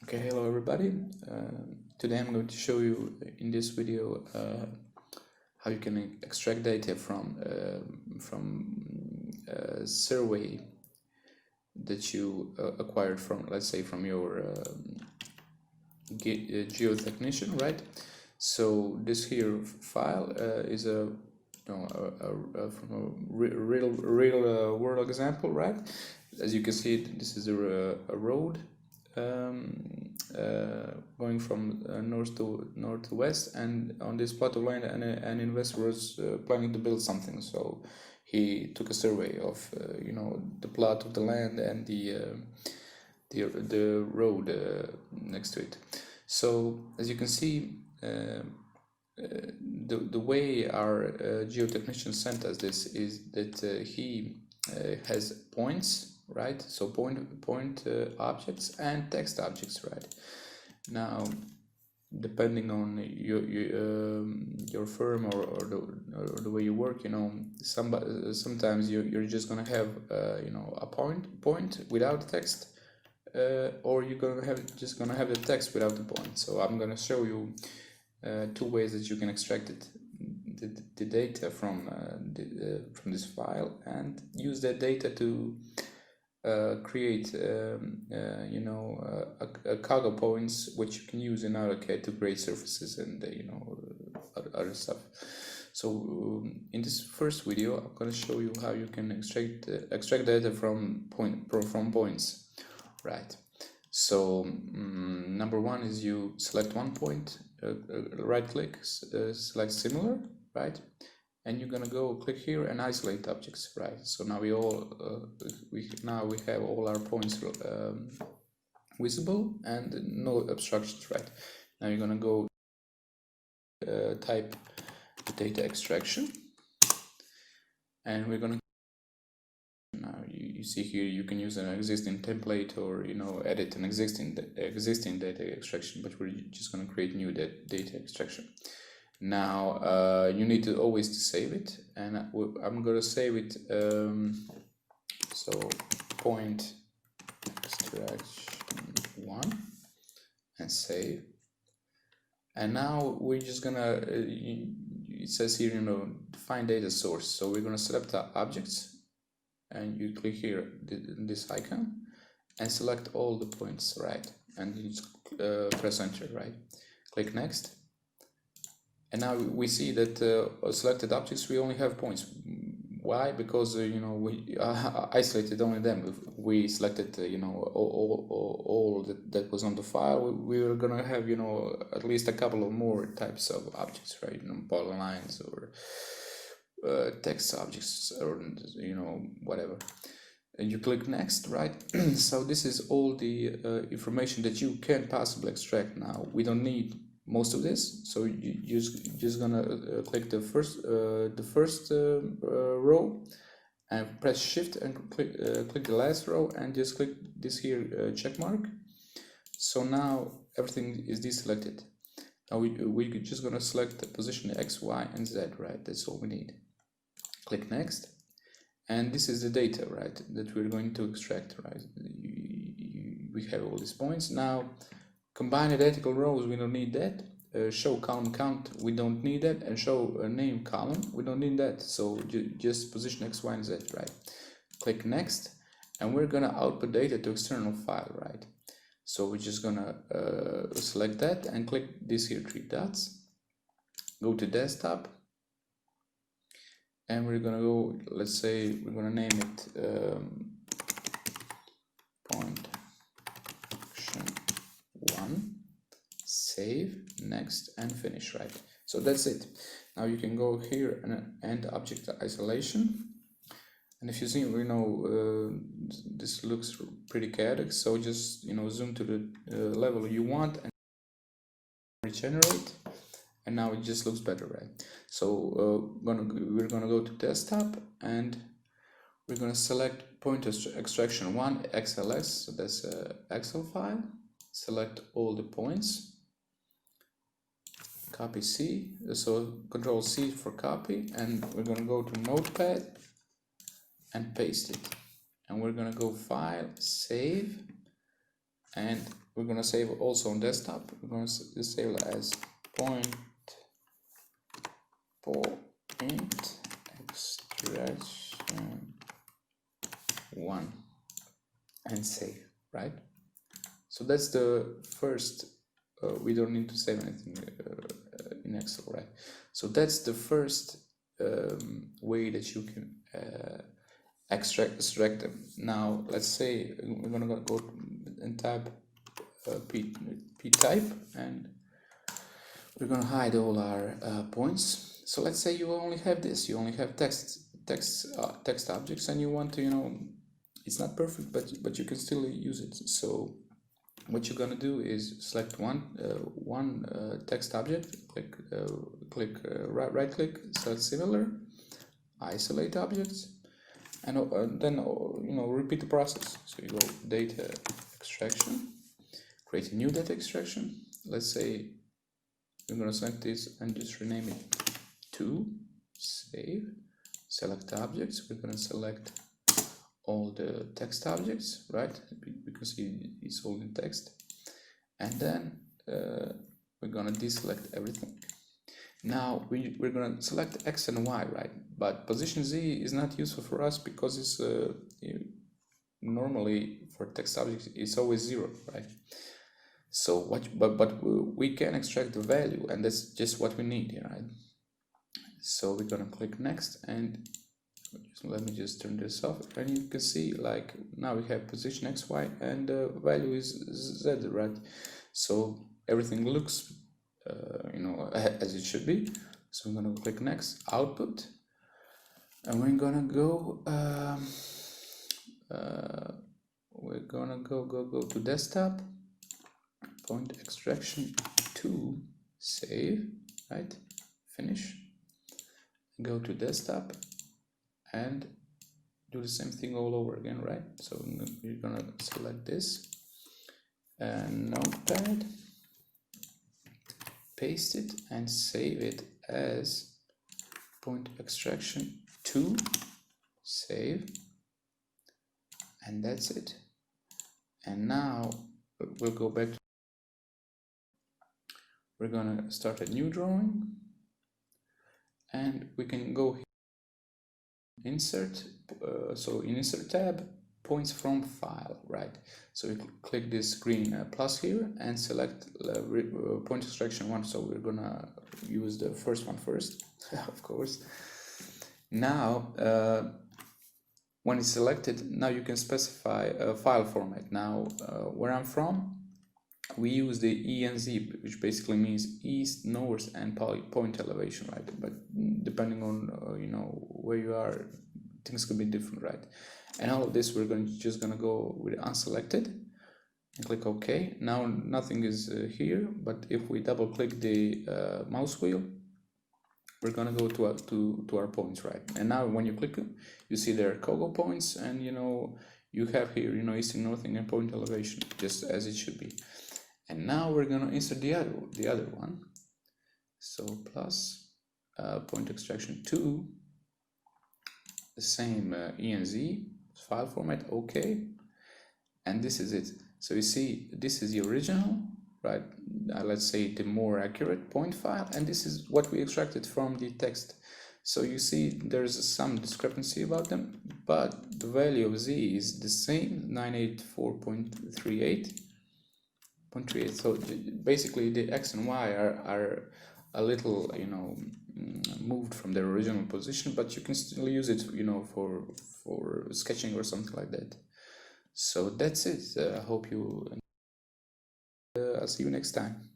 Okay, hello everybody. Today I'm going to show you in this video how you can extract data from a survey that you acquired from, let's say, from your geotechnician, right? So this here file is from a real world example, right? As you can see, this is a road going from north to west, and on this plot of land an investor was planning to build something, so he took a survey of the plot of the land and the road next to it. So as you can see, the way our geotechnician sent us this is that he has points, right? So point objects and text objects, right? Now, depending on your firm or the way you work, sometimes you're just gonna have a point without text, or you're gonna have the text without the point. So I'm gonna show you two ways that you can extract the data from this file and use that data to create a cargo points which you can use in AutoCAD to create surfaces and other stuff. So in this first video I'm going to show you how you can extract data from points, right? So number one is you select one point, right click, select similar, right? And you're gonna go click here and isolate objects, right? So now we have all our points visible and no obstructions, right? Now you're gonna go type data extraction, and we're gonna now you see here you can use an existing template or edit an existing data extraction, but we're just gonna create new data extraction. Now you need to always save it, and I'm gonna save it. So point extraction 1 and save. And now we're just gonna it says here define data source, so we're gonna select the objects, and you click here this icon and select all the points, right? And you just press enter, right? Click next. And now we see that selected objects, we only have points. Why? Because we isolated only them. If we selected all that was on the file, we were gonna have at least a couple of more types of objects, right? Polylines or text objects or whatever. And you click next, right? So this is all the information that you can possibly extract. Now we don't need most of this, so you just gonna click the first row and press shift and click the last row and just click this here check mark. So now everything is deselected. Now we just gonna select the position X, Y, and Z, right? That's all we need. Click next, and this is the data, right, that we're going to extract, right? We have all these points. Now combine identical rows, we don't need that. Show column count, we don't need that. And show a name column, we don't need that. So just position X, Y, and Z, right? Click next, and we're gonna output data to external file, right? So we're just gonna select that and click this here 3 dots. Go to desktop, and we're gonna go, let's say we're gonna name it point action 1. Save, next, and finish, right? So that's it. Now you can go here and end object isolation, and if you see, this looks pretty chaotic, so just zoom to the level you want and regenerate, and now it just looks better, right? So we're gonna go to desktop, and we're gonna select point extraction 1 XLS, so that's a Excel file. Select all the points, copy C, so Control C for copy, and we're gonna go to Notepad and paste it, and we're gonna go File, Save, and we're gonna save also on desktop. We're gonna save it as point extraction 1 and save, right? So that's the first, we don't need to save anything in Excel, right? So that's the first way that you can extract them. Now let's say we're gonna go and type p type, and we're gonna hide all our points. So let's say you only have this, you only have text objects, and you want to, you know, it's not perfect, but you can still use it. So what you're gonna do is select one text object, right click, select similar, isolate objects, and then you know, repeat the process. So you go data extraction, create a new data extraction. Let's say we're gonna select this and just rename it to, save, select objects. We're gonna select all the text objects, right? Because it's all in text. And then we're gonna deselect everything. Now we're gonna select X and Y, right? But position Z is not useful for us because it's normally for text objects it's always 0, right? So but we can extract the value, and that's just what we need here, right? So we're gonna click next, and let me just turn this off, and you can see like now we have position X, Y, and the value is Z, right? So everything looks you know, as it should be. So I'm gonna click next, output, and we're gonna go go to desktop, point extraction 2, save, right, finish, go to desktop and do the same thing all over again, right? So you're gonna select this and notepad, paste it and save it as point extraction 2, save, and that's it. And now we'll go back to, we're gonna start a new drawing, and we can go here, insert, so in insert tab, points from file, right? So we click this green plus here and select point extraction 1. So we're gonna use the first one first, of course. Now when it's selected, now you can specify a file format. Now where I'm from, we use the ENZ, which basically means east, north, and point elevation, right? But depending on you know, where you are, things could be different, right? And all of this we're just gonna go with unselected and click OK. Now nothing is here, but if we double click the mouse wheel, we're gonna go to our points, right? And now when you click them, you see there are Kogo points, and you know, you have here, you know, eastern, northern, and point elevation, just as it should be. And now we're gonna insert the other one. So plus point extraction 2, the same ENZ file format, OK, and this is it. So you see, this is the original, right? Let's say the more accurate point file, and this is what we extracted from the text. So you see there's some discrepancy about them, but the value of Z is the same, 984.38. So basically the X and Y are a little, you know, moved from their original position, but you can still use it, you know, for sketching or something like that. So that's it. I hope you I'll see you next time.